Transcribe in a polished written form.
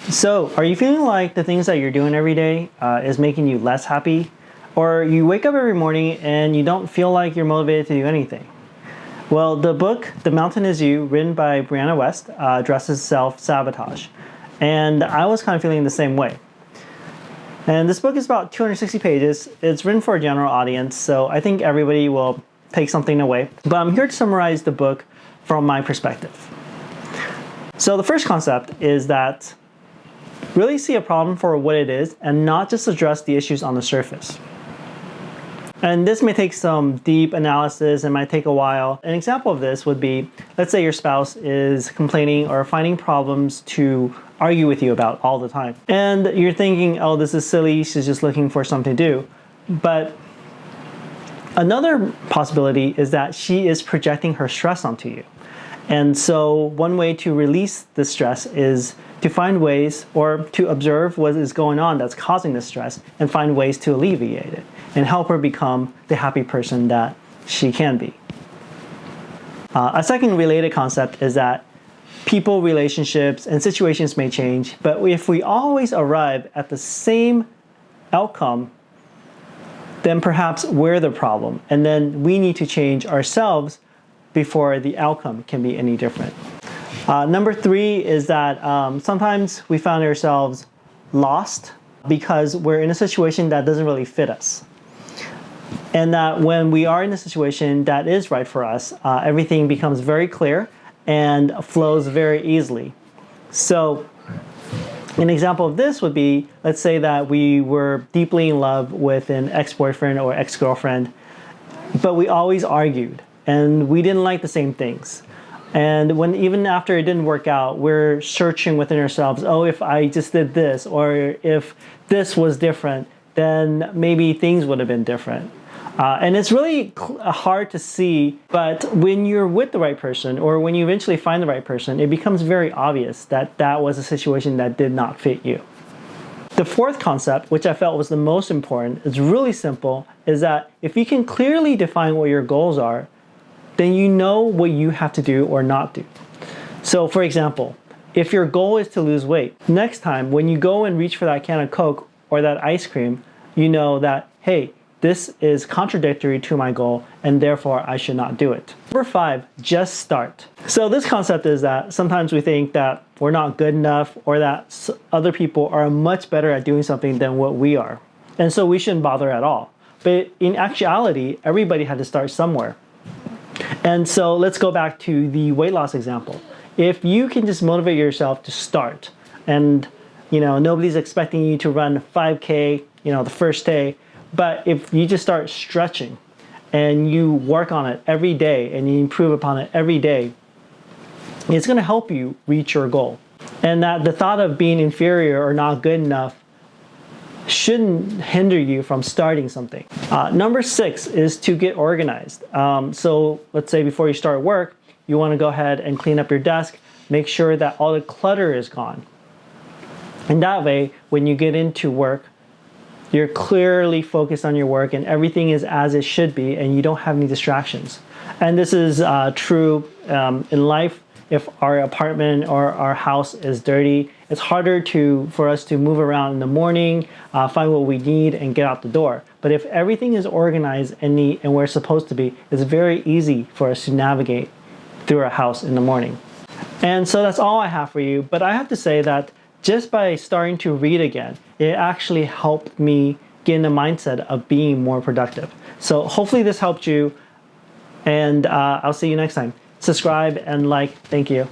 So, are you feeling like the things that you're doing every day is making you less happy? Or you wake up every morning and you don't feel like you're motivated to do anything? Well, the book, The Mountain Is You, written by Brianna Wiest, addresses self-sabotage. And I was kind of feeling the same way. And this book is about 260 pages. It's written for a general audience, so I think everybody will take something away. But I'm here to summarize the book from my perspective. So the first concept is that really see a problem for what it is and not just address the issues on the surface. And this may take some deep analysis and might take a while. An example of this would be, let's say your spouse is complaining or finding problems to argue with you about all the time. And you're thinking, oh, this is silly, she's just looking for something to do. But another possibility is that she is projecting her stress onto you. And so one way to release the stress is to find ways or to observe what is going on that's causing the stress and find ways to alleviate it and help her become the happy person that she can be. A second related concept is that people, relationships, and situations may change, but if we always arrive at the same outcome, then perhaps we're the problem, and then we need to change ourselves before the outcome can be any different. Number three is that sometimes we find ourselves lost because we're in a situation that doesn't really fit us. And that when we are in a situation that is right for us, everything becomes very clear and flows very easily. So an example of this would be, let's say that we were deeply in love with an ex-boyfriend or ex-girlfriend, but we always argued and we didn't like the same things. And when even after it didn't work out, we're searching within ourselves, oh, if I just did this, or if this was different, then maybe things would have been different. And it's really hard to see, but when you're with the right person, or when you eventually find the right person, it becomes very obvious that that was a situation that did not fit you. The fourth concept, which I felt was the most important, is really simple, is that if you can clearly define what your goals are, then you know what you have to do or not do. So for example, if your goal is to lose weight, next time when you go and reach for that can of Coke or that ice cream, you know that, hey, this is contradictory to my goal and therefore I should not do it. Number five, just start. So this concept is that sometimes we think that we're not good enough or that other people are much better at doing something than what we are. And so we shouldn't bother at all. But in actuality, everybody had to start somewhere. And so let's go back to the weight loss example. If you can just motivate yourself to start and nobody's expecting you to run 5K, the first day, but if you just start stretching and you work on it every day and you improve upon it every day, it's going to help you reach your goal. And that the thought of being inferior or not good enough shouldn't hinder you from starting something. Number six is to get organized. So let's say before you start work, you want to go ahead and clean up your desk, make sure that all the clutter is gone. And that way, when you get into work, you're clearly focused on your work and everything is as it should be and you don't have any distractions. And this is true in life. If our apartment or our house is dirty, it's harder for us to move around in the morning, find what we need, and get out the door. But if everything is organized and neat and where it's supposed to be, it's very easy for us to navigate through our house in the morning. And so that's all I have for you. But I have to say that just by starting to read again, it actually helped me get in the mindset of being more productive. So hopefully this helped you, and I'll see you next time. Subscribe and like. Thank you.